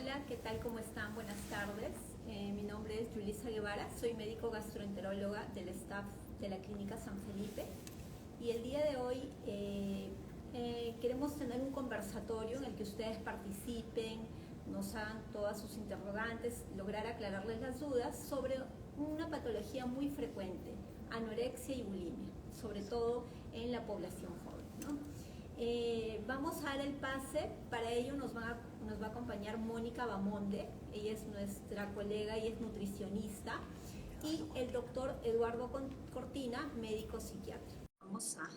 Hola, ¿qué tal? ¿Cómo están? Buenas tardes. Mi nombre es Yulisa Guevara, soy médico gastroenteróloga del staff de la Clínica San Felipe y el día de hoy queremos tener un conversatorio en el que ustedes participen, nos hagan todas sus interrogantes, lograr aclararles las dudas sobre una patología muy frecuente, anorexia y bulimia, sobre todo en la población joven, ¿no? Vamos a dar el pase, para ello nos va a acompañar Mónica Bamonde, ella es nuestra colega y es nutricionista, y el doctor Eduardo Cortina, médico psiquiatra. Vamos a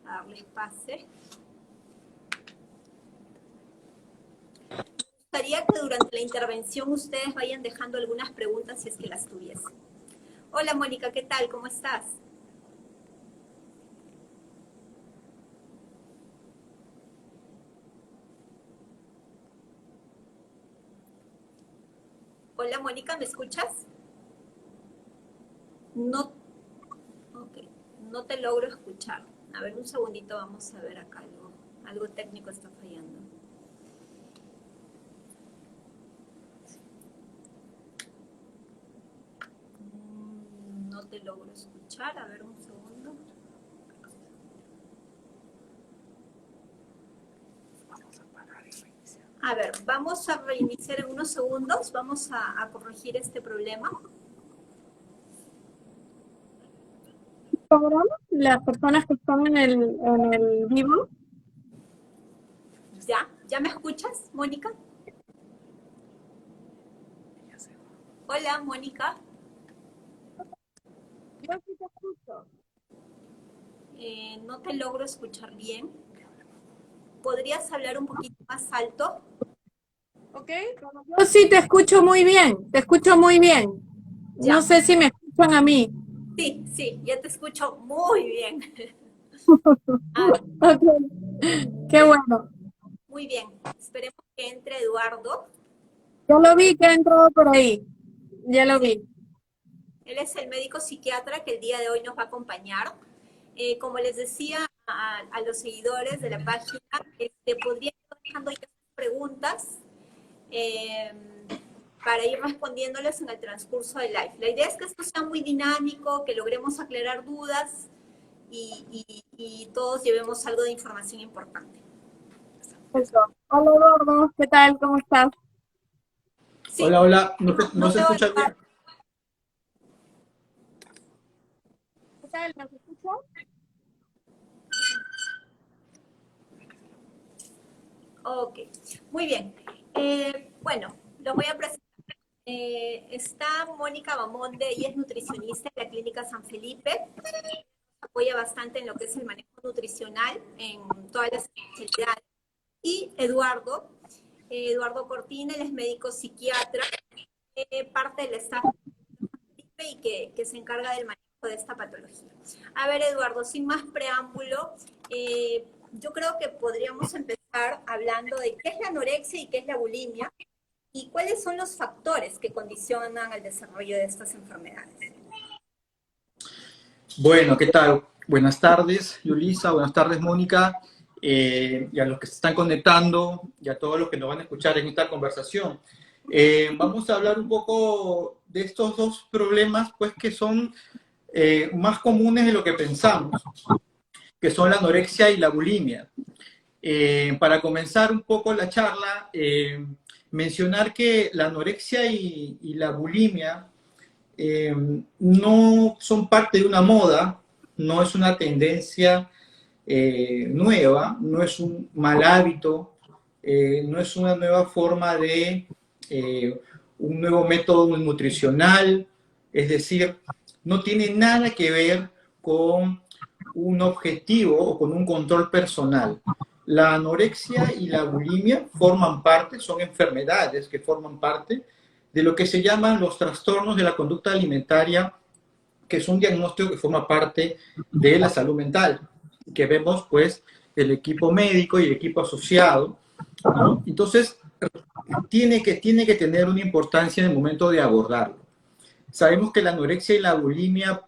darles pase. Me gustaría que durante la intervención ustedes vayan dejando algunas preguntas si es que las tuviesen. Hola Mónica, ¿qué tal? ¿Cómo estás? Hola Mónica, ¿me escuchas? No, okay, no te logro escuchar. A ver, un segundito, vamos a ver acá algo técnico está fallando. No te logro escuchar, a ver un segundo. A ver, vamos a reiniciar en unos segundos, vamos a corregir este problema. Las personas que están en el vivo. ¿Ya me escuchas, Mónica? Hola, Mónica. Yo sí te escucho. No te logro escuchar bien. ¿Podrías hablar un poquito más alto? ¿Ok? Yo sí te escucho muy bien, te escucho muy bien. No Ya. sé si me escuchan a mí. Sí, ya te escucho muy bien. Ok, qué bueno. Muy bien. Esperemos que entre Eduardo. Yo lo vi que ha entrado por ahí. Ya lo Sí, vi. él es el médico psiquiatra que el día de hoy nos va a acompañar. Como les decía a los seguidores de la página, podrían ir dejando ya sus preguntas eh, para ir respondiéndoles en el transcurso del live. La idea es que esto sea muy dinámico, que logremos aclarar dudas y todos llevemos algo de información importante. Eso. Hola Eduardo, ¿qué tal? ¿Cómo estás? Sí, Hola, ¿no se veo a escucha bien? Eduardo. ¿Qué tal? ¿Me escuchas? Ok, muy bien. Bueno, los voy a presentar. Está Mónica Bamonde, ella es nutricionista en la Clínica San Felipe, apoya bastante en lo que es el manejo nutricional en todas las especialidades. Y Eduardo Cortina, él es médico psiquiatra, parte del staff y que se encarga del manejo de esta patología. A ver, Eduardo, sin más preámbulo, yo creo que podríamos empezar hablando de qué es la anorexia y qué es la bulimia y cuáles son los factores que condicionan el desarrollo de estas enfermedades. Bueno, ¿qué tal? Buenas tardes, Yulisa, buenas tardes, Mónica, y a los que se están conectando y a todos los que nos van a escuchar en esta conversación. Vamos a hablar un poco de estos dos problemas, pues, que son más comunes de lo que pensamos, que son la anorexia y la bulimia. Para comenzar un poco la charla, mencionar que la anorexia y la bulimia no son parte de una moda, no es una tendencia nueva, no es un mal hábito, no es una nueva forma de un nuevo método nutricional, es decir, no tiene nada que ver con un objetivo o con un control personal. La anorexia y la bulimia forman parte, son enfermedades que forman parte de lo que se llaman los trastornos de la conducta alimentaria, que es un diagnóstico que forma parte de la salud mental, que vemos pues el equipo médico y el equipo asociado, ¿no? Entonces, tiene que tener una importancia en el momento de abordarlo. Sabemos que la anorexia y la bulimia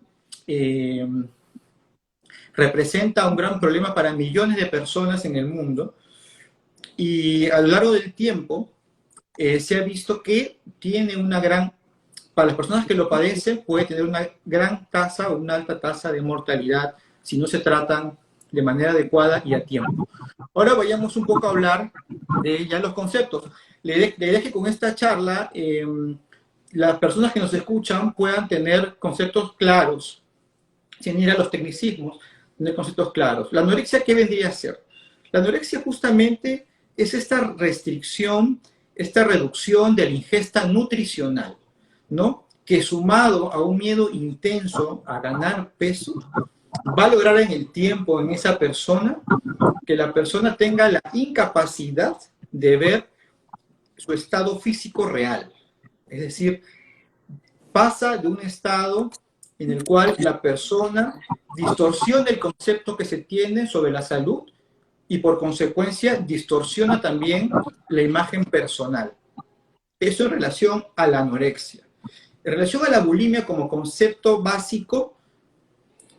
representa un gran problema para millones de personas en el mundo y a lo largo del tiempo se ha visto que tiene una gran, para las personas que lo padecen, puede tener una gran tasa o una alta tasa de mortalidad si no se tratan de manera adecuada y a tiempo. Ahora vayamos un poco a hablar de ya los conceptos. La idea es que con esta charla las personas que nos escuchan puedan tener conceptos claros, sin ir a los tecnicismos, tener conceptos claros. ¿La anorexia qué vendría a ser? La anorexia justamente es esta restricción, esta reducción de la ingesta nutricional, ¿no? Que sumado a un miedo intenso a ganar peso, va a lograr en el tiempo en esa persona que la persona tenga la incapacidad de ver su estado físico real. Es decir, pasa de un estado en el cual la persona distorsiona el concepto que se tiene sobre la salud y por consecuencia distorsiona también la imagen personal. Eso en relación a la anorexia. En relación a la bulimia como concepto básico,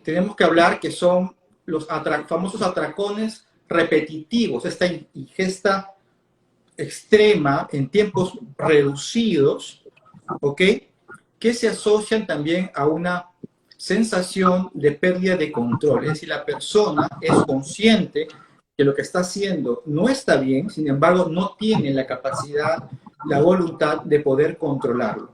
tenemos que hablar que son los famosos atracones repetitivos, esta ingesta extrema en tiempos reducidos, ¿ok? Que se asocian también a una sensación de pérdida de control. Es decir, la persona es consciente que lo que está haciendo no está bien, sin embargo, no tiene la capacidad, la voluntad de poder controlarlo.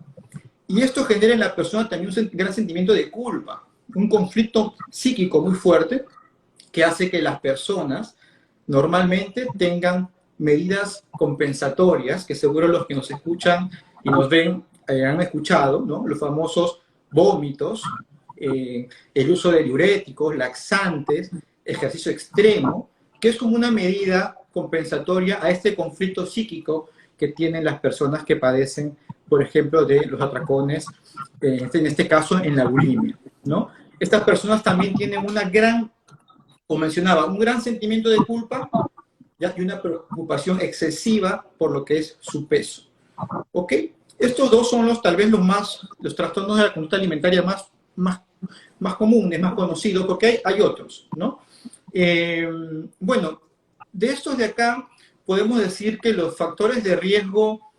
Y esto genera en la persona también un gran sentimiento de culpa, un conflicto psíquico muy fuerte que hace que las personas normalmente tengan medidas compensatorias, que seguro los que nos escuchan y nos ven han escuchado, ¿no? Los famosos vómitos, el uso de diuréticos, laxantes, ejercicio extremo, que es como una medida compensatoria a este conflicto psíquico que tienen las personas que padecen, por ejemplo, de los atracones, en este caso en la bulimia, ¿no? Estas personas también tienen una gran, como mencionaba, un gran sentimiento de culpa, ¿ya? Y una preocupación excesiva por lo que es su peso. ¿Ok? Estos dos son tal vez los trastornos de la conducta alimentaria más comunes, más conocidos, porque hay otros, ¿no? Bueno, de estos de acá podemos decir que los factores de riesgo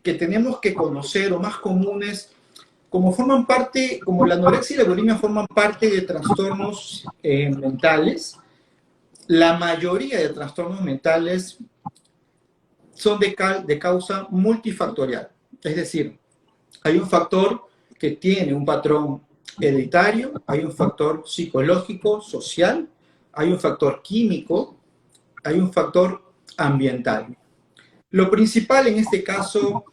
que tenemos que conocer o más comunes, como la anorexia y la bulimia forman parte de trastornos mentales, la mayoría de trastornos mentales son de causa multifactorial. Es decir, hay un factor que tiene un patrón hereditario, hay un factor psicológico, social, hay un factor químico, hay un factor ambiental. Lo principal en este caso,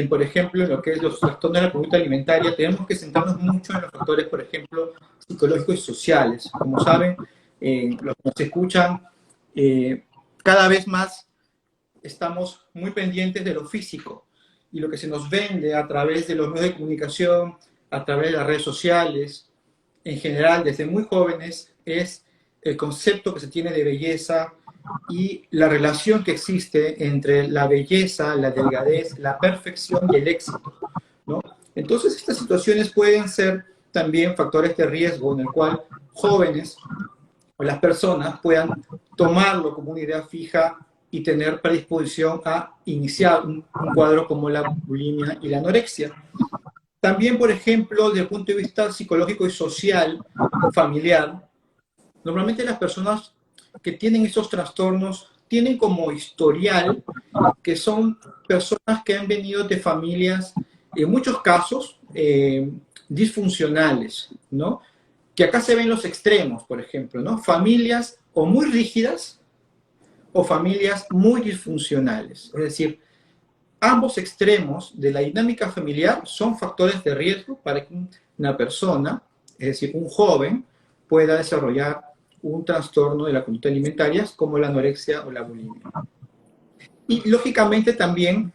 por ejemplo, en lo que es los trastornos de la conducta alimentaria, tenemos que centrarnos mucho en los factores, por ejemplo, psicológicos y sociales. Como saben, los que nos escuchan, cada vez más estamos muy pendientes de lo físico y lo que se nos vende a través de los medios de comunicación, a través de las redes sociales, en general, desde muy jóvenes, es el concepto que se tiene de belleza y la relación que existe entre la belleza, la delgadez, la perfección y el éxito, ¿no? Entonces, estas situaciones pueden ser también factores de riesgo en el cual jóvenes o las personas puedan tomarlo como una idea fija y tener predisposición a iniciar un cuadro como la bulimia y la anorexia. También, por ejemplo, desde el punto de vista psicológico y social, familiar, normalmente las personas que tienen esos trastornos tienen como historial que son personas que han venido de familias, en muchos casos, disfuncionales, ¿no? Que acá se ven los extremos, por ejemplo, ¿no? Familias o muy rígidas o familias muy disfuncionales. Es decir, ambos extremos de la dinámica familiar son factores de riesgo para que una persona, es decir, un joven, pueda desarrollar un trastorno de la conducta alimentaria como la anorexia o la bulimia. Y lógicamente también,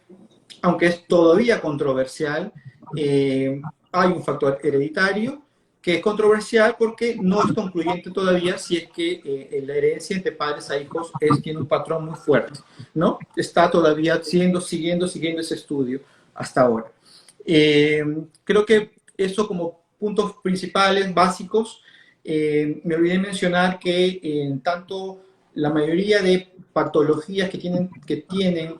aunque es todavía controversial, hay un factor hereditario que es controversial porque no es concluyente todavía si es que la herencia entre padres a hijos tiene un patrón muy fuerte, ¿no? Está todavía siguiendo ese estudio hasta ahora. Creo que eso como puntos principales, básicos. Me olvidé mencionar que tanto la mayoría de patologías que tienen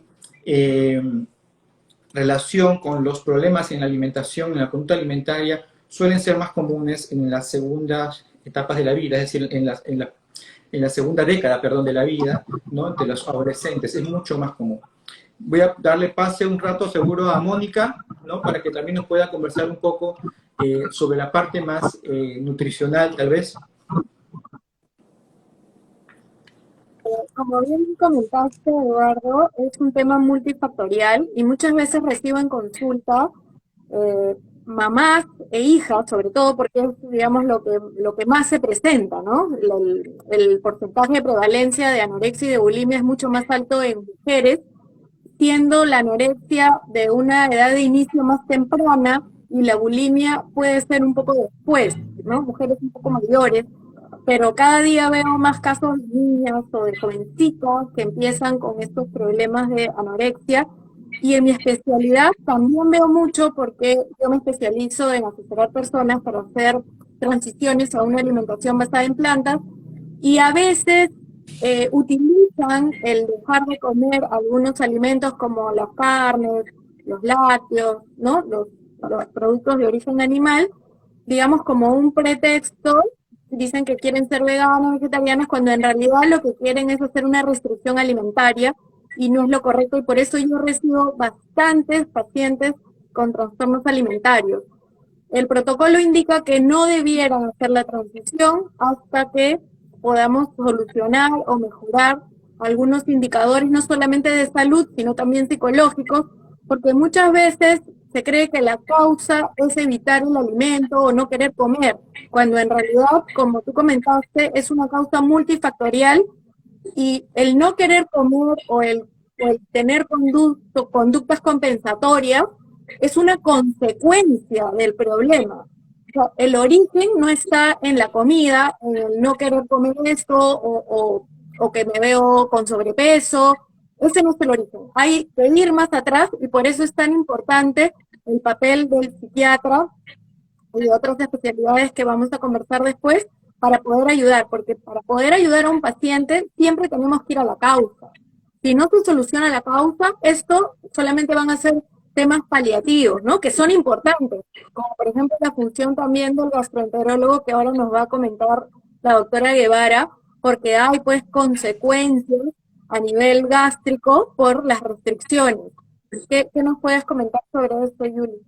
relación con los problemas en la alimentación, en la conducta alimentaria, suelen ser más comunes en las segundas etapas de la vida, es decir, en la segunda década, perdón, de la vida, ¿no? Entre los adolescentes, es mucho más común. Voy a darle pase un rato seguro a Mónica, ¿no? Para que también nos pueda conversar un poco sobre la parte más nutricional, tal vez. Como bien comentaste, Eduardo, es un tema multifactorial y muchas veces recibo en consulta mamás e hijas, sobre todo porque es, digamos, lo que más se presenta, ¿no? El porcentaje de prevalencia de anorexia y de bulimia es mucho más alto en mujeres, siendo la anorexia de una edad de inicio más temprana y la bulimia puede ser un poco después, ¿no? Mujeres un poco mayores, pero cada día veo más casos de niñas o de jovencitas que empiezan con estos problemas de anorexia. Y en mi especialidad también veo mucho porque yo me especializo en asesorar personas para hacer transiciones a una alimentación basada en plantas y a veces utilizan el dejar de comer algunos alimentos como las carnes, los lácteos, ¿no? Los productos de origen animal, digamos como un pretexto. Dicen que quieren ser veganos, vegetarianos, cuando en realidad lo que quieren es hacer una restricción alimentaria y no es lo correcto, y por eso yo recibo bastantes pacientes con trastornos alimentarios. El protocolo indica que no debieran hacer la transición hasta que podamos solucionar o mejorar algunos indicadores, no solamente de salud, sino también psicológicos, porque muchas veces se cree que la causa es evitar el alimento o no querer comer, cuando en realidad, como tú comentaste, es una causa multifactorial y el no querer comer o el tener conductas compensatorias es una consecuencia del problema. O sea, el origen no está en la comida, en el no querer comer esto o que me veo con sobrepeso. Ese no es el origen. Hay que ir más atrás y por eso es tan importante el papel del psiquiatra y de otras especialidades que vamos a conversar después para poder ayudar, porque para poder ayudar a un paciente siempre tenemos que ir a la causa. Si no se soluciona la causa, esto solamente van a ser temas paliativos, ¿no? Que son importantes, como por ejemplo la función también del gastroenterólogo que ahora nos va a comentar la doctora Guevara, porque hay pues consecuencias a nivel gástrico por las restricciones. ¿Qué nos puedes comentar sobre esto, Yuli?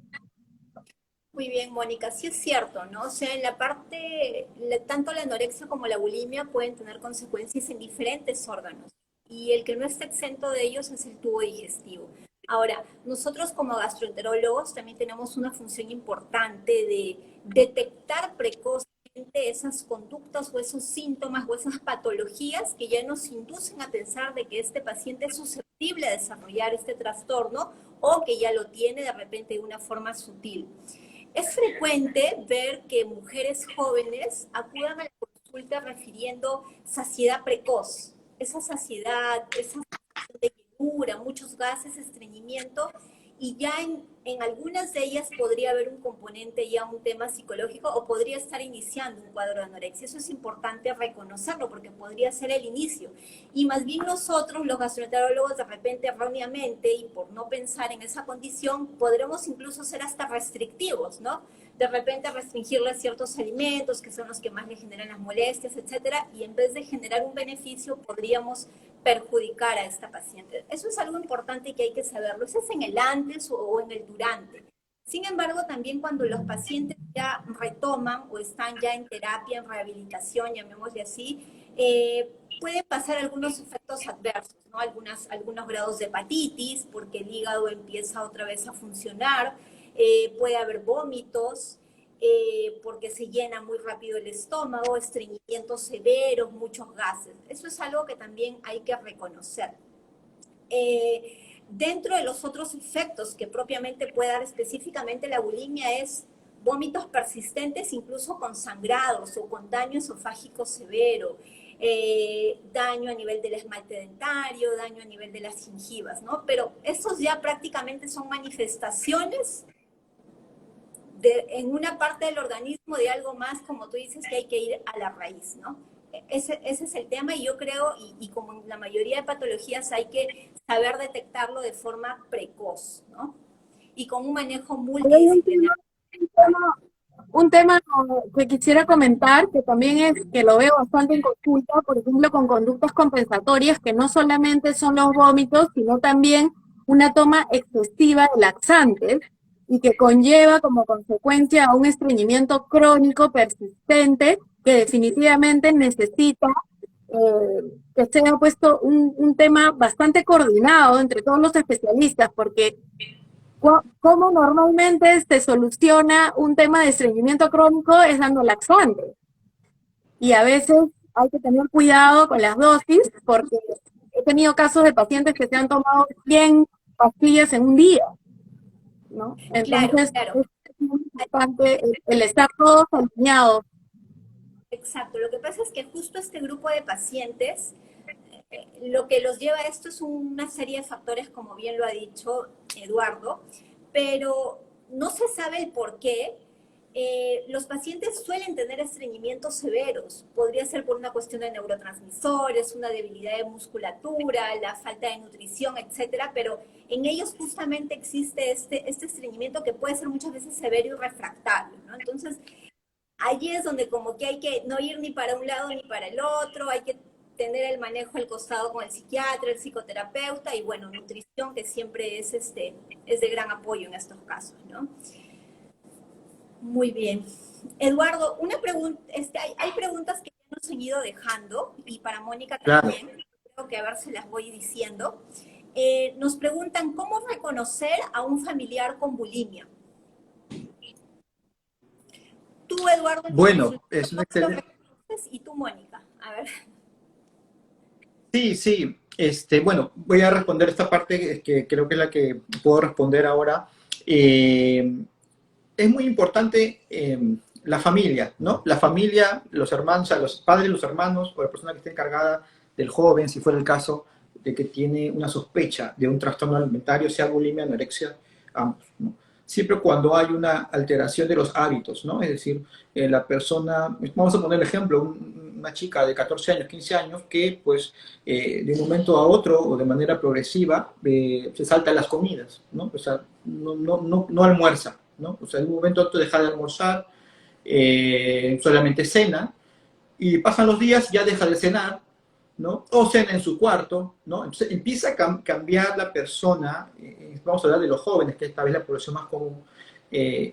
Muy bien, Mónica, sí es cierto, ¿no? O sea, en la parte, tanto la anorexia como la bulimia pueden tener consecuencias en diferentes órganos y el que no está exento de ellos es el tubo digestivo. Ahora, nosotros como gastroenterólogos también tenemos una función importante de detectar precozmente esas conductas o esos síntomas o esas patologías que ya nos inducen a pensar de que este paciente es susceptible a desarrollar este trastorno o que ya lo tiene de repente de una forma sutil. Es frecuente ver que mujeres jóvenes acudan a la consulta refiriendo saciedad precoz, esa saciedad, esa sensación de llenura, muchos gases, estreñimiento, y ya en algunas de ellas podría haber un componente ya un tema psicológico o podría estar iniciando un cuadro de anorexia. Eso es importante reconocerlo porque podría ser el inicio. Y más bien nosotros, los gastroenterólogos, de repente erróneamente y por no pensar en esa condición, podremos incluso ser hasta restrictivos, ¿no? De repente restringirle ciertos alimentos que son los que más le generan las molestias, etcétera, y en vez de generar un beneficio podríamos perjudicar a esta paciente. Eso es algo importante que hay que saberlo. Eso es en el antes o en el durante. Sin embargo, también cuando los pacientes ya retoman o están ya en terapia, en rehabilitación, llamémosle así, pueden pasar algunos efectos adversos, ¿no? Algunos grados de hepatitis, porque el hígado empieza otra vez a funcionar, puede haber vómitos, porque se llena muy rápido el estómago, estreñimientos severos, muchos gases. Eso es algo que también hay que reconocer. Dentro de los otros efectos que propiamente puede dar específicamente la bulimia es vómitos persistentes, incluso con sangrados o con daño esofágico severo, daño a nivel del esmalte dentario, daño a nivel de las gingivas, ¿no? Pero estos ya prácticamente son manifestaciones en una parte del organismo de algo más, como tú dices, que hay que ir a la raíz, ¿no? Ese es el tema y yo creo, y como en la mayoría de patologías hay que saber detectarlo de forma precoz, ¿no? y con un manejo Pero hay multidisciplinario. un tema que quisiera comentar, que también es que lo veo bastante en consulta, por ejemplo, con conductas compensatorias, que no solamente son los vómitos, sino también una toma excesiva de laxantes y que conlleva como consecuencia a un estreñimiento crónico persistente que definitivamente necesita que sea puesto un tema bastante coordinado entre todos los especialistas, porque ¿cómo normalmente se soluciona un tema de estreñimiento crónico? Es dando laxantes. Y a veces hay que tener cuidado con las dosis, porque he tenido casos de pacientes que se han tomado 100 pastillas en un día, ¿no? Claro, Entonces, claro. es muy importante el estar todos alineados. Exacto. Lo que pasa es que justo este grupo de pacientes, lo que los lleva a esto es una serie de factores, como bien lo ha dicho Eduardo, pero no se sabe el por qué. Los pacientes suelen tener estreñimientos severos. Podría ser por una cuestión de neurotransmisores, una debilidad de musculatura, la falta de nutrición, etcétera, pero en ellos justamente existe este estreñimiento que puede ser muchas veces severo y refractario, ¿no? Entonces, allí es donde como que hay que no ir ni para un lado ni para el otro, hay que tener el manejo al costado con el psiquiatra, el psicoterapeuta y bueno, nutrición que siempre es de gran apoyo en estos casos, ¿no? Muy bien. Eduardo, una pregunta, hay preguntas que ya nos han ido dejando y para Mónica Claro. también, creo que a ver si las voy diciendo. Nos preguntan, ¿cómo reconocer a un familiar con bulimia? Tú, Eduardo, en tu Bueno, consultorio, es una ¿cómo lo excelente. reconoces? Y tú, Mónica, a ver. Sí, sí. Bueno, voy a responder esta parte que creo que es la que puedo responder ahora. Es muy importante la familia, ¿no? La familia, los hermanos, o sea, los padres, los hermanos, o la persona que esté encargada del joven, si fuera el caso, de que tiene una sospecha de un trastorno alimentario, sea bulimia, anorexia, ambos, ¿no? Siempre cuando hay una alteración de los hábitos, ¿no? Es decir, la persona, vamos a poner el ejemplo, una chica de 14 años, 15 años, que pues de un momento a otro o de manera progresiva se salta las comidas, ¿no? O sea, no almuerza, ¿no? O sea, en un momento a otro deja de almorzar, solamente cena, y pasan los días, ya deja de cenar, ¿no? O cena en su cuarto, ¿no? Entonces empieza a cambiar la persona, vamos a hablar de los jóvenes, que esta vez la población más común,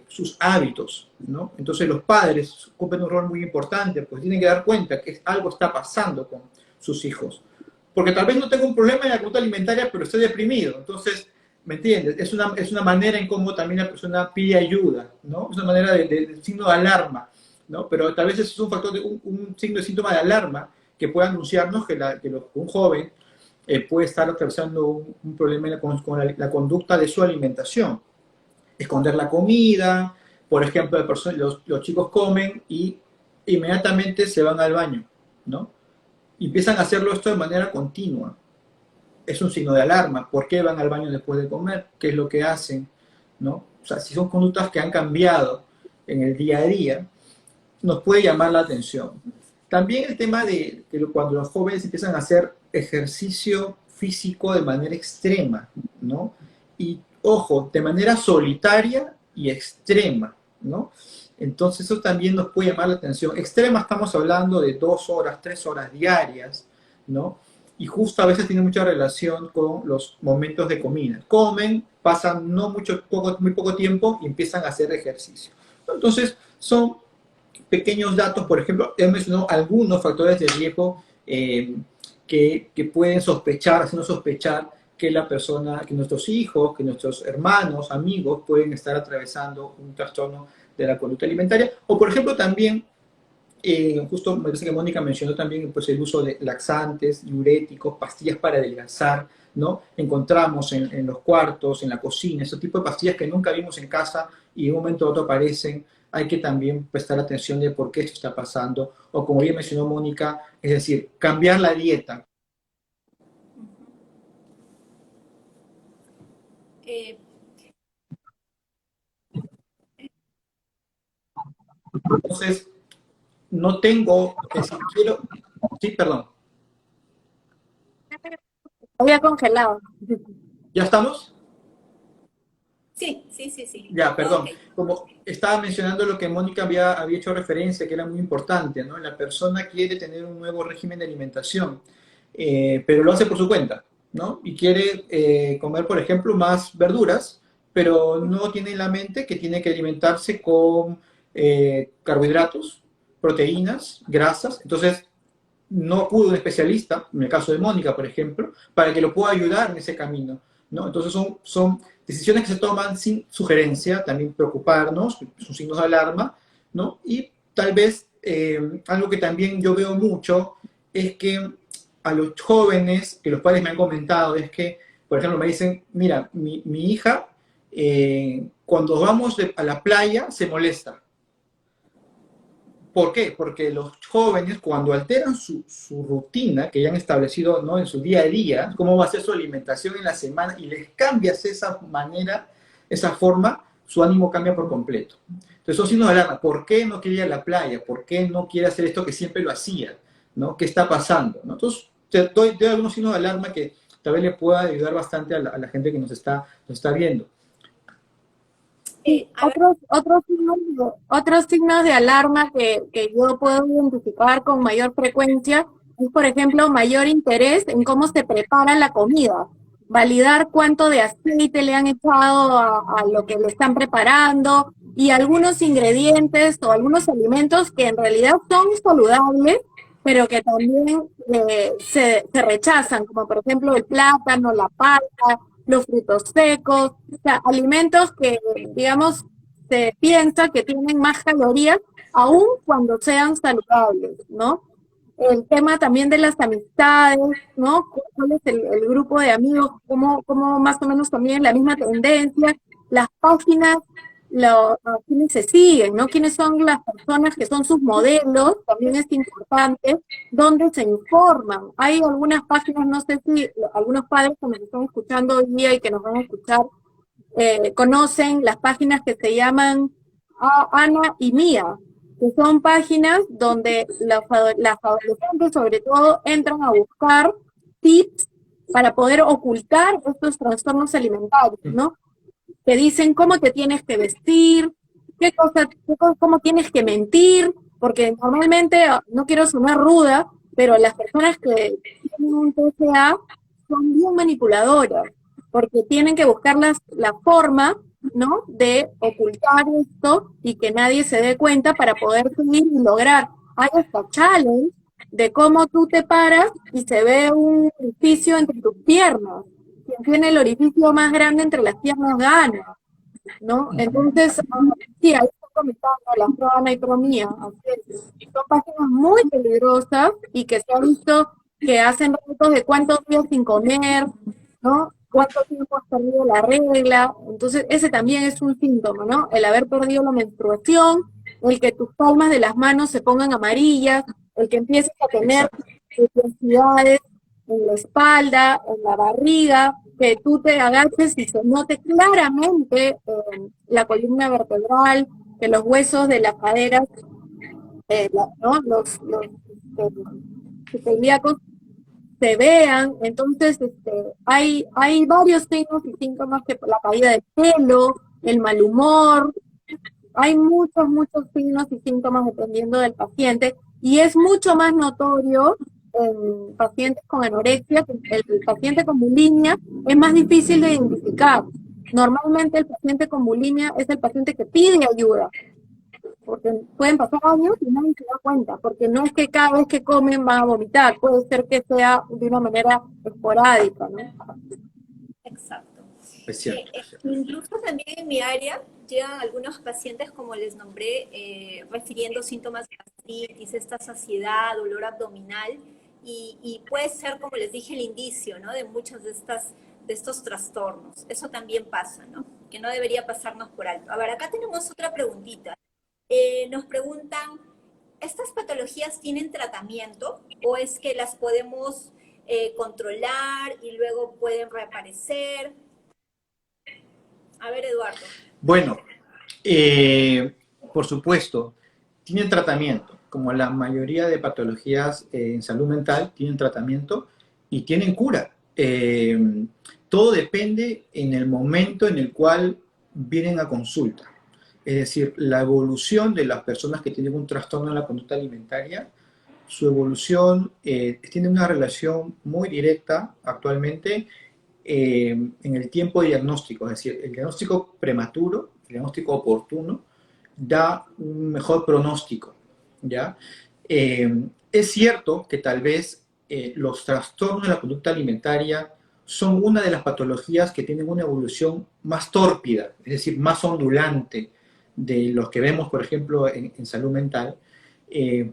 sus hábitos, ¿no? Entonces los padres cumplen un rol muy importante, pues tienen que dar cuenta que algo está pasando con sus hijos. Porque tal vez no tengo un problema en la conducta alimentaria, pero estoy deprimido. Entonces, ¿me entiendes? Es una manera en cómo también la persona pide ayuda, ¿no? Es una manera de signo de alarma, ¿no? Pero tal vez es un factor, un signo de síntoma de alarma que puede anunciarnos que un joven puede estar atravesando un problema con la conducta de su alimentación. Esconder la comida, por ejemplo, los chicos comen y inmediatamente se van al baño, ¿no? Y empiezan a hacerlo esto de manera continua. Es un signo de alarma. ¿Por qué van al baño después de comer? ¿Qué es lo que hacen? ¿No? O sea, si son conductas que han cambiado en el día a día, nos puede llamar la atención. También el tema de que cuando los jóvenes empiezan a hacer ejercicio físico de manera extrema, ¿no? Y, ojo, de manera solitaria y extrema, ¿no? Entonces eso también nos puede llamar la atención. Extrema estamos hablando de 2 horas, 3 horas diarias, ¿no? Y justo a veces tiene mucha relación con los momentos de comida. Comen, pasan muy poco tiempo y empiezan a hacer ejercicio. Entonces son pequeños datos, por ejemplo, he mencionado algunos factores de riesgo que pueden sospechar, haciendo sospechar que la persona, que nuestros hijos, que nuestros hermanos, amigos pueden estar atravesando un trastorno de la conducta alimentaria. O, por ejemplo, también, justo me parece que Mónica mencionó también pues, el uso de laxantes, diuréticos, pastillas para adelgazar, ¿no? Encontramos en los cuartos, en la cocina, ese tipo de pastillas que nunca vimos en casa y de un momento a otro aparecen. Hay que también prestar atención de por qué esto está pasando. O como bien mencionó Mónica, es decir, cambiar la dieta. Eh, Entonces, no tengo, si quiero, sí, perdón, Había congelado. ¿ya estamos? sí, Sí. Ya, perdón. Ok. Como estaba mencionando lo que Mónica había hecho referencia, que era muy importante, ¿no? La persona quiere tener un nuevo régimen de alimentación, pero lo hace por su cuenta, ¿no? Y quiere comer, por ejemplo, más verduras, pero no tiene en la mente que tiene que alimentarse con carbohidratos, proteínas, grasas. Entonces, no acude a un especialista, en el caso de Mónica, por ejemplo, para que lo pueda ayudar en ese camino, ¿no? Entonces son decisiones que se toman sin sugerencia, también preocuparnos, son signos de alarma, ¿no? Y tal vez algo que también yo veo mucho es que a los jóvenes, que los padres me han comentado, es que, por ejemplo, me dicen, mira, mi hija, cuando vamos a la playa, se molesta. ¿Por qué? Porque los jóvenes, cuando alteran su rutina que ya han establecido, ¿no? En su día a día, cómo va a ser su alimentación en la semana, y les cambias esa manera, esa forma, su ánimo cambia por completo. Entonces, son signos de alarma. ¿Por qué no quiere ir a la playa? ¿Por qué no quiere hacer esto que siempre lo hacía? ¿No? ¿Qué está pasando? ¿No? Entonces, te doy algunos signos de alarma que tal vez le pueda ayudar bastante a la gente que nos está viendo. Sí, A ver, otros signos de alarma que yo puedo identificar con mayor frecuencia es, por ejemplo, mayor interés en cómo se prepara la comida. Validar cuánto de aceite le han echado a lo que le están preparando y algunos ingredientes o algunos alimentos que en realidad son saludables, pero que también se rechazan, como por ejemplo el plátano, la palta, los frutos secos, o sea, alimentos que, digamos, se piensa que tienen más calorías, aun cuando sean saludables, ¿no? El tema también de las amistades, ¿no? ¿Cuál es el grupo de amigos? ¿Cómo más o menos también la misma tendencia? Las páginas, a quienes se siguen, ¿no? ¿Quiénes son las personas que son sus modelos? También es importante, donde se informan. Hay algunas páginas, no sé si algunos padres que nos están escuchando hoy día y que nos van a escuchar, conocen las páginas que se llaman Ana y Mía, que son páginas donde las adolescentes sobre todo entran a buscar tips para poder ocultar estos trastornos alimentarios, ¿no? Te dicen cómo te tienes que vestir, cómo tienes que mentir, porque normalmente, no quiero sonar ruda, pero las personas que tienen un TCA son bien manipuladoras, porque tienen que buscar la forma, ¿no?, de ocultar esto y que nadie se dé cuenta para poder seguir y lograr. Hay hasta challenge de cómo tú te paras y se ve un orificio entre tus piernas. Quien tiene el orificio más grande entre las piernas gana, ¿no? Entonces, sí, ahí está comentando la Froana y Promía, son páginas muy peligrosas y que se ha visto que hacen retos de cuántos días sin comer, ¿no? Cuánto tiempo has perdido la regla. Entonces, ese también es un síntoma, ¿no? El haber perdido la menstruación, el que tus palmas de las manos se pongan amarillas, el que empieces a tener Exacto. intensidades en la espalda, en la barriga, que tú te agaches y se note claramente la columna vertebral, que los huesos de las caderas, ¿no? Los celíacos se vean. Entonces, hay varios signos y síntomas, que la caída del pelo, el mal humor, hay muchos signos y síntomas dependiendo del paciente, y es mucho más notorio en pacientes con anorexia. Que el paciente con bulimia es más difícil de identificar. Normalmente el paciente con bulimia es el paciente que pide ayuda, porque pueden pasar años y nadie se da cuenta, porque no es que cada vez que comen van a vomitar, puede ser que sea de una manera esporádica, ¿no? exacto. Es cierto. Incluso también en mi área llegan algunos pacientes, como les nombré, refiriendo síntomas de gastritis, esta saciedad, dolor abdominal, y puede ser, como les dije, el indicio, ¿no?, de muchos de estos trastornos. Eso también pasa, ¿no?, que no debería pasarnos por alto. A ver, acá tenemos otra preguntita. Nos preguntan, ¿estas patologías tienen tratamiento o es que las podemos controlar y luego pueden reaparecer? A ver, Eduardo. Bueno, por supuesto, tienen tratamiento, como la mayoría de patologías en salud mental tienen tratamiento y tienen cura. Todo depende en el momento en el cual vienen a consulta. Es decir, la evolución de las personas que tienen un trastorno en la conducta alimentaria, su evolución tiene una relación muy directa actualmente en el tiempo de diagnóstico. Es decir, el diagnóstico prematuro, el diagnóstico oportuno, da un mejor pronóstico, ¿ya? Es cierto que tal vez los trastornos de la conducta alimentaria son una de las patologías que tienen una evolución más tórpida, es decir, más ondulante de los que vemos, por ejemplo, en salud mental,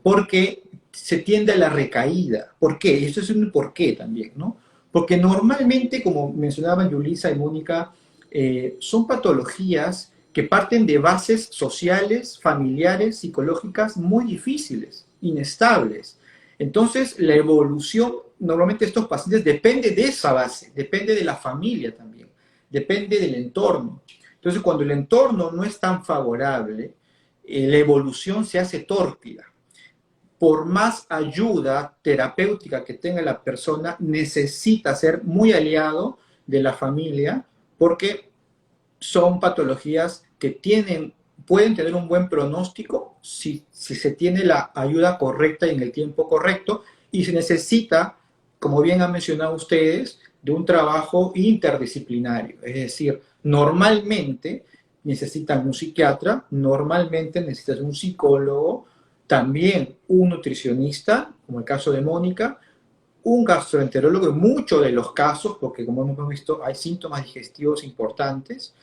porque se tiende a la recaída. ¿Por qué? Esto es un porqué también, ¿no? Porque normalmente, como mencionaban Yulisa y Mónica, son patologías que parten de bases sociales, familiares, psicológicas muy difíciles, inestables. Entonces, la evolución normalmente de estos pacientes depende de esa base, depende de la familia también, depende del entorno. Entonces, cuando el entorno no es tan favorable, la evolución se hace tórpida. Por más ayuda terapéutica que tenga la persona, necesita ser muy aliado de la familia, porque son patologías que pueden tener un buen pronóstico si se tiene la ayuda correcta y en el tiempo correcto, y se necesita, como bien han mencionado ustedes, de un trabajo interdisciplinario. Es decir, normalmente necesitan un psiquiatra, normalmente necesitas un psicólogo, también un nutricionista, como el caso de Mónica, un gastroenterólogo en muchos de los casos, porque como hemos visto hay síntomas digestivos importantes,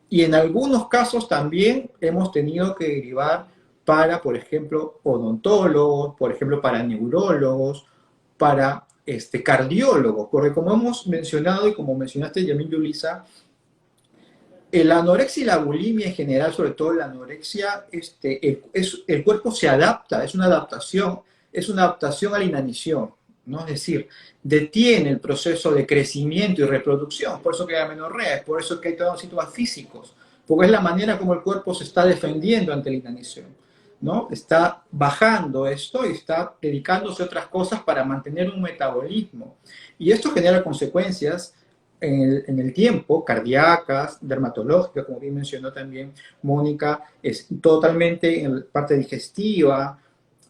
y en algunos casos también hemos tenido que derivar para, por ejemplo, odontólogos, por ejemplo, para neurólogos, para cardiólogos, porque como hemos mencionado y como mencionaste, Yamil, Yulisa, la anorexia y la bulimia en general, sobre todo la anorexia, el cuerpo se adapta, es una adaptación a la inanición, ¿no? Es decir, detiene el proceso de crecimiento y reproducción, por eso que hay amenorrea, es por eso que hay todos los síntomas físicos, porque es la manera como el cuerpo se está defendiendo ante la inanición, ¿no? Está bajando esto y está dedicándose a otras cosas para mantener un metabolismo. Y esto genera consecuencias en el tiempo, cardíacas, dermatológicas, como bien mencionó también Mónica, es totalmente en la parte digestiva,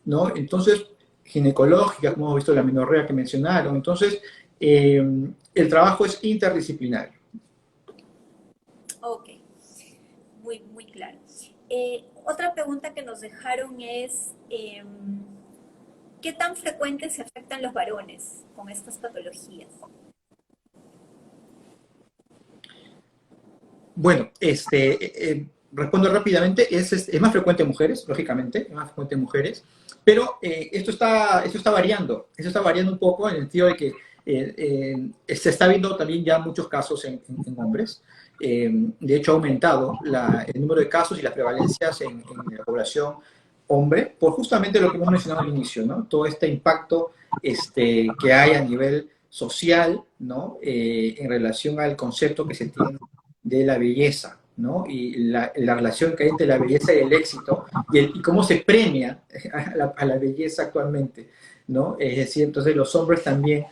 ¿no? Entonces, ginecológicas, como hemos visto la amenorrea que mencionaron. Entonces, el trabajo es interdisciplinario. Ok, muy claro. Otra pregunta que nos dejaron es, ¿qué tan frecuentes se afectan los varones con estas patologías? Bueno, respondo rápidamente, es más frecuente en mujeres, lógicamente, es más frecuente en mujeres, pero esto está variando un poco en el sentido de que se está viendo también ya muchos casos en hombres. De hecho, ha aumentado el número de casos y las prevalencias en la población hombre, por justamente lo que hemos mencionado al inicio, ¿no? Todo este impacto que hay a nivel social, ¿no? En relación al concepto que se tiene de la belleza, ¿no? Y la relación que hay entre la belleza y el éxito, y cómo se premia a la belleza actualmente, ¿no? Es decir, entonces los hombres también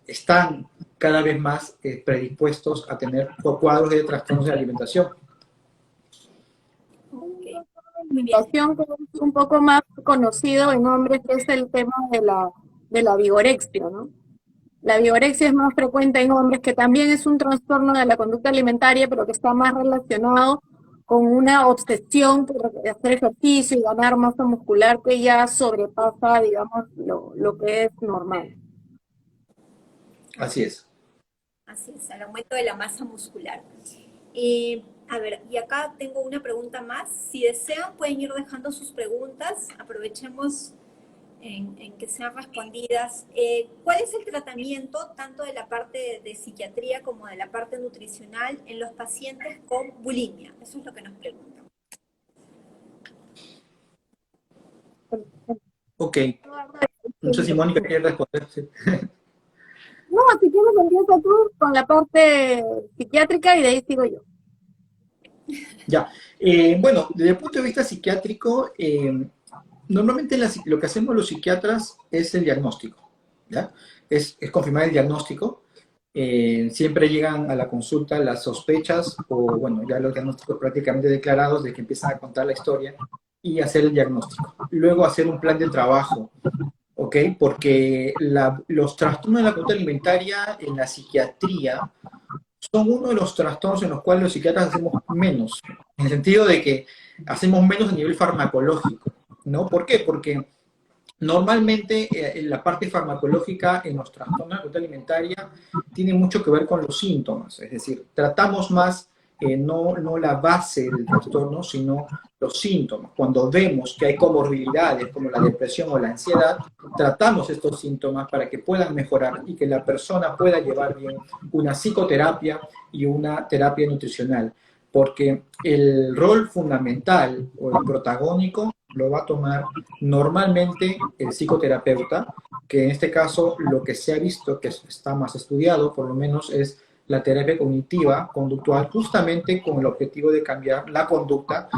están cada vez más predispuestos a tener cuadros de trastornos de la alimentación. Alimentación que es un poco más conocido en hombres, que es el tema de la vigorexia, ¿no? La vigorexia es más frecuente en hombres, que también es un trastorno de la conducta alimentaria, pero que está más relacionado con una obsesión por hacer ejercicio y ganar masa muscular que ya sobrepasa, digamos, lo que es normal. Así es. Así es, al aumento de la masa muscular. A ver, y acá tengo una pregunta más. Si desean, pueden ir dejando sus preguntas. Aprovechemos en que sean respondidas. ¿Cuál es el tratamiento tanto de la parte de psiquiatría como de la parte nutricional en los pacientes con bulimia? Eso es lo que nos preguntan. Ok. No sé si Mónica quiere responder. Sí. No, si quieres empieza tú con la parte psiquiátrica y de ahí sigo yo. Ya. Bueno, desde el punto de vista psiquiátrico, normalmente lo que hacemos los psiquiatras es el diagnóstico, ¿ya? Es confirmar el diagnóstico. siempre llegan a la consulta las sospechas o, bueno, ya los diagnósticos prácticamente declarados de que empiezan a contar la historia y hacer el diagnóstico. Luego hacer un plan de trabajo, ¿ok? Porque los trastornos de la conducta alimentaria en la psiquiatría son uno de los trastornos en los cuales los psiquiatras hacemos menos, en el sentido de que hacemos menos a nivel farmacológico, ¿no? ¿Por qué? Porque normalmente la parte farmacológica en los trastornos de la conducta alimentaria tiene mucho que ver con los síntomas, es decir, tratamos más no la base del trastorno, sino los síntomas. Cuando vemos que hay comorbilidades como la depresión o la ansiedad, tratamos estos síntomas para que puedan mejorar y que la persona pueda llevar bien una psicoterapia y una terapia nutricional, porque el rol fundamental o el protagónico lo va a tomar normalmente el psicoterapeuta, que en este caso lo que se ha visto, que está más estudiado por lo menos, es la terapia cognitiva conductual, justamente con el objetivo de cambiar la conducta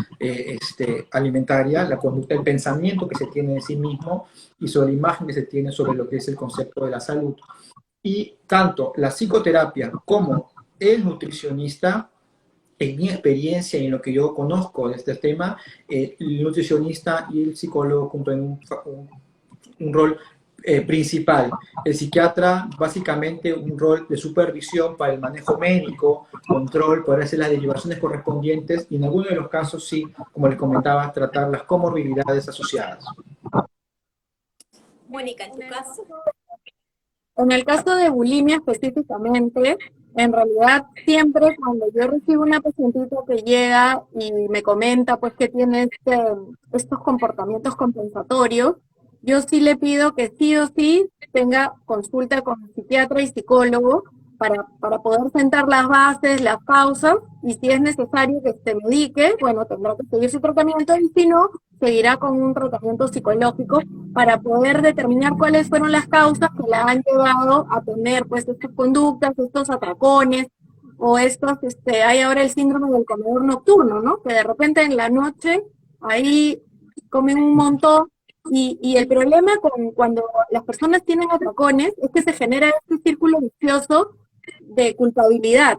alimentaria, la conducta, el pensamiento que se tiene de sí mismo y sobre la imagen que se tiene sobre lo que es el concepto de la salud. Y tanto la psicoterapia como el nutricionista, en mi experiencia y en lo que yo conozco de este tema, el nutricionista y el psicólogo cumplen un rol principal. El psiquiatra, básicamente, un rol de supervisión para el manejo médico, control, poder hacer las derivaciones correspondientes y en algunos de los casos, sí, como les comentaba, tratar las comorbilidades asociadas. Mónica, en tu caso. En el caso de bulimia específicamente, en realidad siempre cuando yo recibo una pacientita que llega y me comenta pues que tiene estos comportamientos compensatorios, yo sí le pido que sí o sí tenga consulta con psiquiatra y psicólogo para poder sentar las bases, las causas, y si es necesario que se medique, bueno, tendrá que seguir su tratamiento y si no, seguirá con un tratamiento psicológico para poder determinar cuáles fueron las causas que la han llevado a tener pues estas conductas, estos atracones o estos, hay ahora el síndrome del comedor nocturno, ¿no? Que de repente en la noche ahí comen un montón y el problema cuando las personas tienen atracones es que se genera este círculo vicioso de culpabilidad,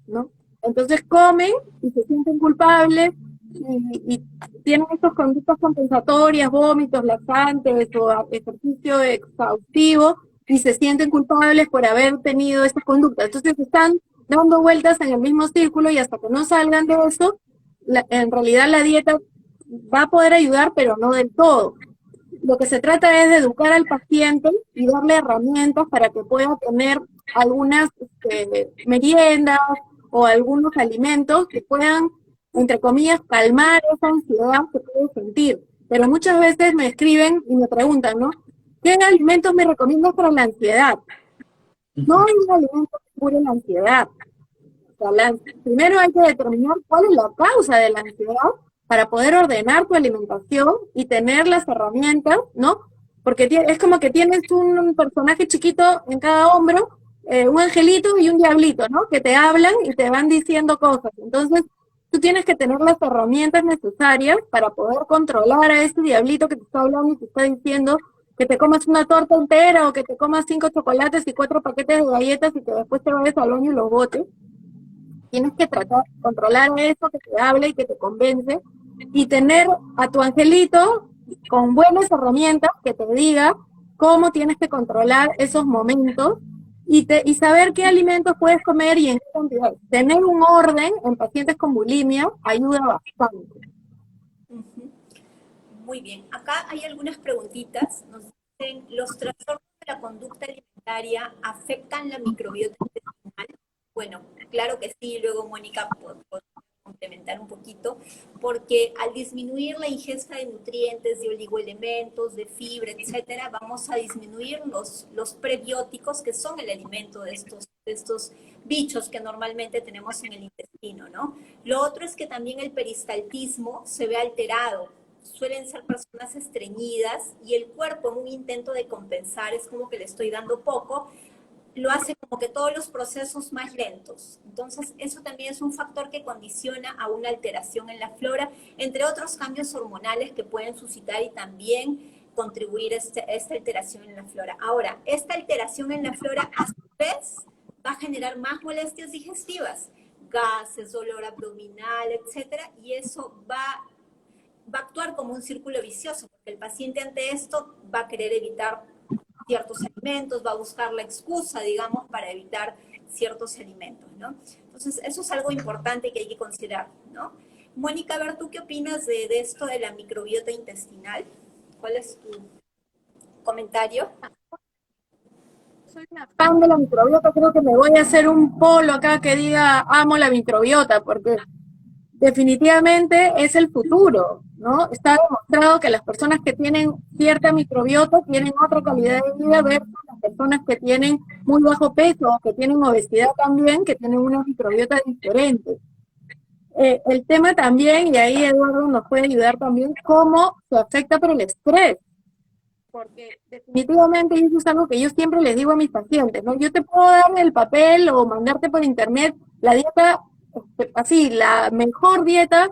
¿no? Entonces comen y se sienten culpables y tienen estas conductas compensatorias, vómitos, laxantes o ejercicio exhaustivo y se sienten culpables por haber tenido estas conductas. Entonces están dando vueltas en el mismo círculo y hasta que no salgan de eso, en realidad la dieta va a poder ayudar, pero no del todo. Lo que se trata es de educar al paciente y darle herramientas para que pueda tener algunas meriendas o algunos alimentos que puedan, entre comillas, calmar esa ansiedad que puede sentir. Pero muchas veces me escriben y me preguntan, ¿no? ¿Qué alimentos me recomiendas para la ansiedad? No hay un alimento que cure la ansiedad. O sea, primero hay que determinar cuál es la causa de la ansiedad para poder ordenar tu alimentación y tener las herramientas, ¿no? Porque es como que tienes un personaje chiquito en cada hombro, un angelito y un diablito, ¿no? Que te hablan y te van diciendo cosas. Entonces, tú tienes que tener las herramientas necesarias para poder controlar a ese diablito que te está hablando y te está diciendo que te comas una torta entera o que te comas 5 chocolates y 4 paquetes de galletas y que después te vayas al baño y los botes. Tienes que tratar de controlar eso que te habla y que te convence y tener a tu angelito con buenas herramientas que te diga cómo tienes que controlar esos momentos y saber qué alimentos puedes comer y en qué cantidad. Tener un orden en pacientes con bulimia ayuda bastante. Muy bien. Acá hay algunas preguntitas. Nos dicen, ¿los trastornos de la conducta alimentaria afectan la microbiota intestinal? Bueno, claro que sí. Luego Mónica puede complementar un poquito, porque al disminuir la ingesta de nutrientes, de oligoelementos, de fibra, etcétera, vamos a disminuir los prebióticos, que son el alimento de estos bichos que normalmente tenemos en el intestino, ¿no? Lo otro es que también el peristaltismo se ve alterado. Suelen ser personas estreñidas y el cuerpo, en un intento de compensar, es como que le estoy dando poco, lo hace como que todos los procesos más lentos. Entonces, eso también es un factor que condiciona a una alteración en la flora, entre otros cambios hormonales que pueden suscitar y también contribuir a esta alteración en la flora. Ahora, esta alteración en la flora, a su vez, va a generar más molestias digestivas, gases, dolor abdominal, etcétera, y eso va a actuar como un círculo vicioso, porque el paciente ante esto va a querer evitar ciertos alimentos, va a buscar la excusa, digamos, para evitar ciertos alimentos, ¿no? Entonces, eso es algo importante que hay que considerar, ¿no? Mónica, a ver, ¿tú qué opinas de esto de la microbiota intestinal? ¿Cuál es tu comentario? Soy una fan de la microbiota, creo que me voy a hacer un polo acá que diga amo la microbiota, porque definitivamente es el futuro, ¿no? Está demostrado que las personas que tienen cierta microbiota tienen otra calidad de vida versus las personas que tienen muy bajo peso o que tienen obesidad también, que tienen una microbiota diferente. El tema también, y ahí Eduardo nos puede ayudar también, cómo se afecta por el estrés. Porque definitivamente eso es algo que yo siempre les digo a mis pacientes, ¿no? Yo te puedo dar el papel o mandarte por internet la dieta, así, la mejor dieta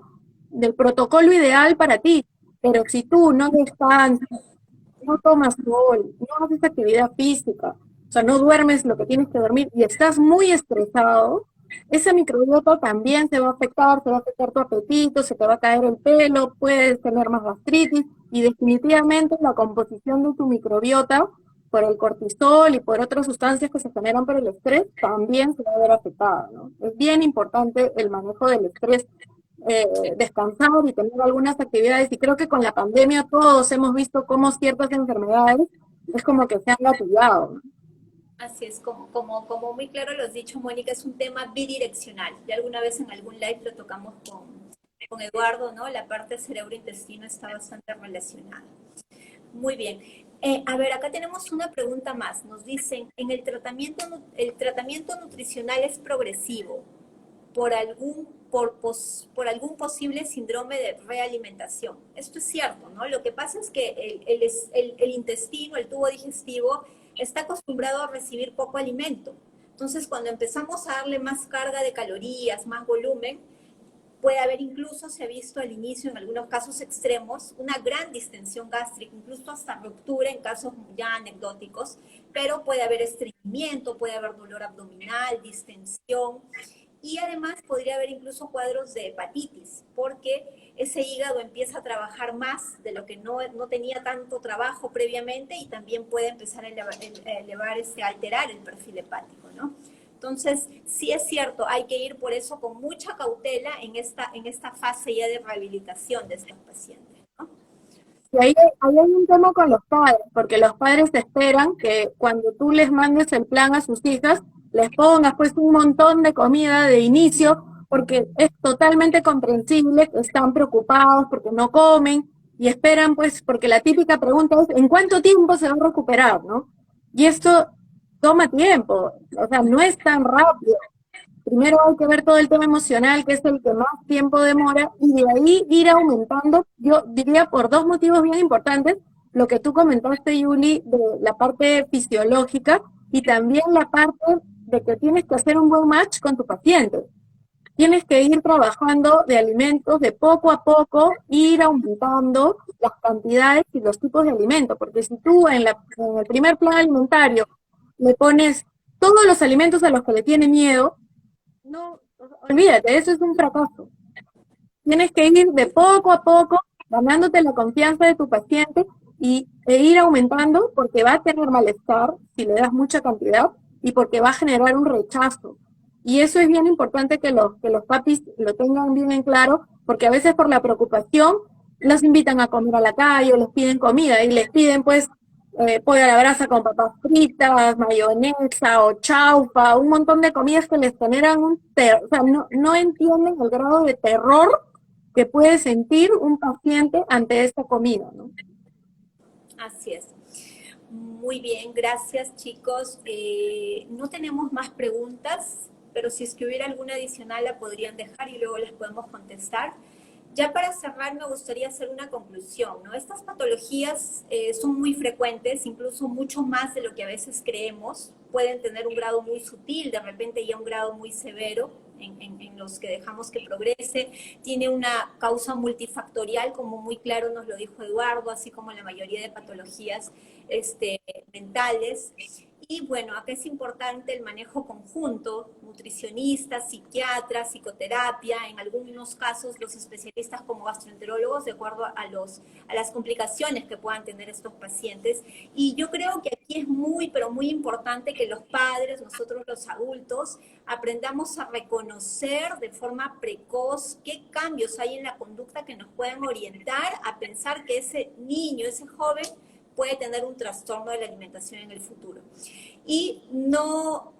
del protocolo ideal para ti, pero si tú no descansas, no tomas sol, no haces actividad física, o sea, no duermes lo que tienes que dormir y estás muy estresado, ese microbiota también se va a afectar tu apetito, se te va a caer el pelo, puedes tener más gastritis y definitivamente la composición de tu microbiota por el cortisol y por otras sustancias que se generan por el estrés también se va a ver afectada, ¿no? Es bien importante el manejo del estrés, descansar y tener algunas actividades. Y creo que con la pandemia todos hemos visto cómo ciertas enfermedades es como que se han gatillado, ¿no? Así es, como muy claro lo has dicho, Mónica, es un tema bidireccional. Ya alguna vez en algún live lo tocamos con Eduardo, ¿no? La parte cerebro-intestino está bastante relacionada. Muy bien. A ver, acá tenemos una pregunta más. Nos dicen, el tratamiento nutricional es progresivo por algún posible síndrome de realimentación. Esto es cierto, ¿no? Lo que pasa es que el intestino, el tubo digestivo, está acostumbrado a recibir poco alimento. Entonces, cuando empezamos a darle más carga de calorías, más volumen, puede haber incluso, se ha visto al inicio en algunos casos extremos, una gran distensión gástrica, incluso hasta ruptura en casos ya anecdóticos, pero puede haber estreñimiento, puede haber dolor abdominal, distensión, y además podría haber incluso cuadros de hepatitis, porque ese hígado empieza a trabajar más de lo que no tenía tanto trabajo previamente y también puede empezar a alterar el perfil hepático, ¿no? Entonces, sí es cierto, hay que ir por eso con mucha cautela en esta fase ya de rehabilitación de estos pacientes, ¿no? Y ahí hay un tema con los padres, porque los padres esperan que cuando tú les mandes el plan a sus hijas, les pongas pues un montón de comida de inicio, porque es totalmente comprensible que están preocupados porque no comen y esperan pues, porque la típica pregunta es, ¿en cuánto tiempo se va a recuperar, no? Y esto toma tiempo, o sea, no es tan rápido. Primero hay que ver todo el tema emocional, que es el que más tiempo demora, y de ahí ir aumentando, yo diría por dos motivos bien importantes, lo que tú comentaste, Yuli, de la parte fisiológica y también la parte de que tienes que hacer un buen match con tu paciente. Tienes que ir trabajando de alimentos de poco a poco, ir aumentando las cantidades y los tipos de alimentos, porque si tú en el primer plan alimentario le pones todos los alimentos a los que le tiene miedo, no, olvídate, eso es un fracaso. Tienes que ir de poco a poco, ganándote la confianza de tu paciente e ir aumentando porque va a tener malestar si le das mucha cantidad y porque va a generar un rechazo. Y eso es bien importante que los papis lo tengan bien en claro, porque a veces por la preocupación los invitan a comer a la calle o les piden comida y les piden pues pollo a la brasa con papas fritas, mayonesa o chaufa, un montón de comidas que les generan o sea, no entienden el grado de terror que puede sentir un paciente ante esta comida, ¿no? Así es. Muy bien, gracias chicos. No tenemos más preguntas, pero si es que hubiera alguna adicional la podrían dejar y luego les podemos contestar. Ya para cerrar me gustaría hacer una conclusión, ¿no? Estas patologías son muy frecuentes, incluso mucho más de lo que a veces creemos. Pueden tener un grado muy sutil, de repente ya un grado muy severo en los que dejamos que progrese. Tiene una causa multifactorial, como muy claro nos lo dijo Eduardo, así como la mayoría de patologías mentales. Y bueno, acá es importante el manejo conjunto, nutricionistas, psiquiatras, psicoterapia, en algunos casos los especialistas como gastroenterólogos, de acuerdo a las complicaciones que puedan tener estos pacientes. Y yo creo que aquí es muy, pero muy importante que los padres, nosotros los adultos, aprendamos a reconocer de forma precoz qué cambios hay en la conducta que nos pueden orientar a pensar que ese niño, ese joven, puede tener un trastorno de la alimentación en el futuro. Y no,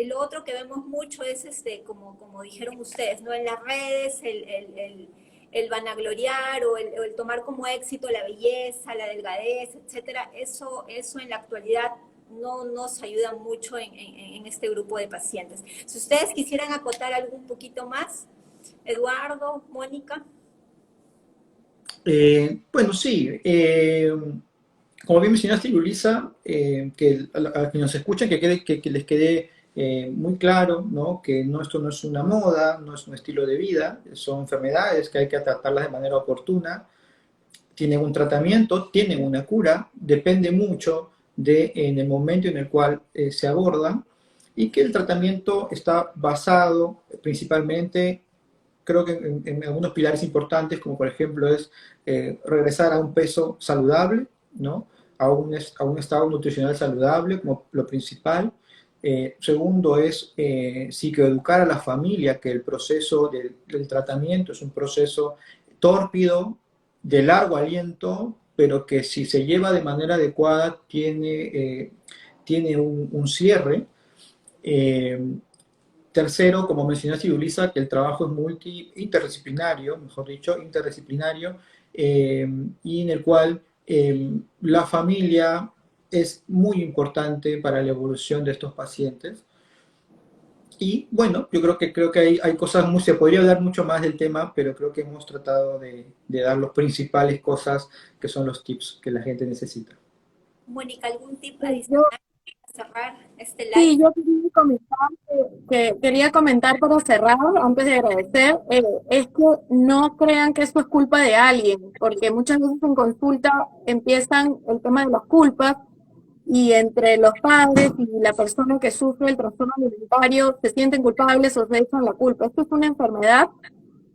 lo otro que vemos mucho es, como dijeron ustedes, ¿no? En las redes, el vanagloriar o el tomar como éxito la belleza, la delgadez, etcétera, eso en la actualidad no nos ayuda mucho en este grupo de pacientes. Si ustedes quisieran acotar algo un poquito más, Eduardo, Mónica. Bueno, sí. Como bien mencionaste, Yulisa, que a quienes nos escuchan, que les quede muy claro, ¿no? Que esto no es una moda, no es un estilo de vida, son enfermedades que hay que tratarlas de manera oportuna, tienen un tratamiento, tienen una cura, depende mucho en el momento en el cual se abordan, y que el tratamiento está basado principalmente, creo que en algunos pilares importantes, como por ejemplo es regresar a un peso saludable, ¿no? A un estado nutricional saludable como lo principal. Segundo es psicoeducar a la familia que el proceso del tratamiento es un proceso tórpido, de largo aliento, pero que si se lleva de manera adecuada tiene un cierre. Tercero, como mencionaste, Yulisa, que el trabajo es interdisciplinario, mejor dicho, interdisciplinario, y en el cual la familia es muy importante para la evolución de estos pacientes. Y bueno, yo creo que hay cosas se podría hablar mucho más del tema, pero creo que hemos tratado de dar las principales cosas que son los tips que la gente necesita. Mónica, ¿algún tip Yo, adicional para cerrar este live? sí, yo quería comentar quería comentar para cerrar, antes de agradecer, es que no crean que esto es culpa de alguien, porque muchas veces en consulta empiezan el tema de las culpas y entre los padres y la persona que sufre el trastorno alimentario se sienten culpables o se echan la culpa. Esto es una enfermedad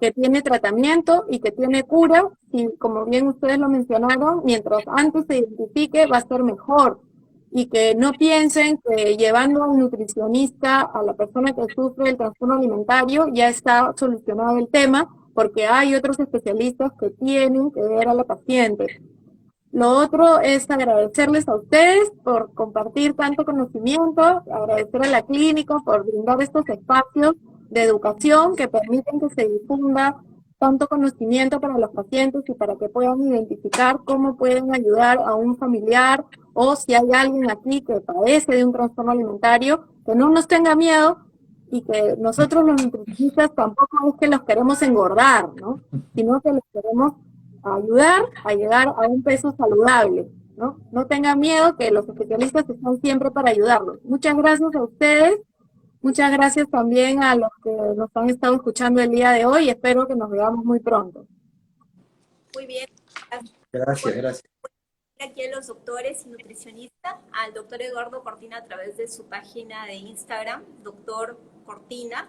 que tiene tratamiento y que tiene cura, y como bien ustedes lo mencionaron, mientras antes se identifique va a ser mejor. Y que no piensen que llevando a un nutricionista a la persona que sufre el trastorno alimentario ya está solucionado el tema, porque hay otros especialistas que tienen que ver a la paciente. Lo otro es agradecerles a ustedes por compartir tanto conocimiento, agradecer a la clínica por brindar estos espacios de educación que permiten que se difunda tanto conocimiento para los pacientes y para que puedan identificar cómo pueden ayudar a un familiar o si hay alguien aquí que padece de un trastorno alimentario, que no nos tenga miedo y que nosotros los nutricionistas tampoco es que los queremos engordar, ¿no? Sino que los queremos ayudar a llegar a un peso saludable, ¿no? No tengan miedo, que los especialistas están siempre para ayudarlos. Muchas gracias a ustedes, muchas gracias también a los que nos han estado escuchando el día de hoy, espero que nos veamos muy pronto. Muy bien. Gracias, gracias. Aquí a los doctores y nutricionistas, al doctor Eduardo Cortina a través de su página de Instagram, doctor Cortina,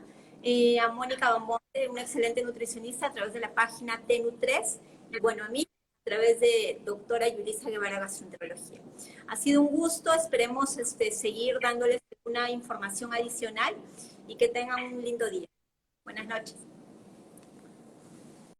a Mónica Bamonte, una excelente nutricionista, a través de la página TNU3, y bueno, a mí a través de doctora Yulisa Guevara Gastroenterología. Ha sido un gusto, esperemos seguir dándoles una información adicional y que tengan un lindo día. Buenas noches.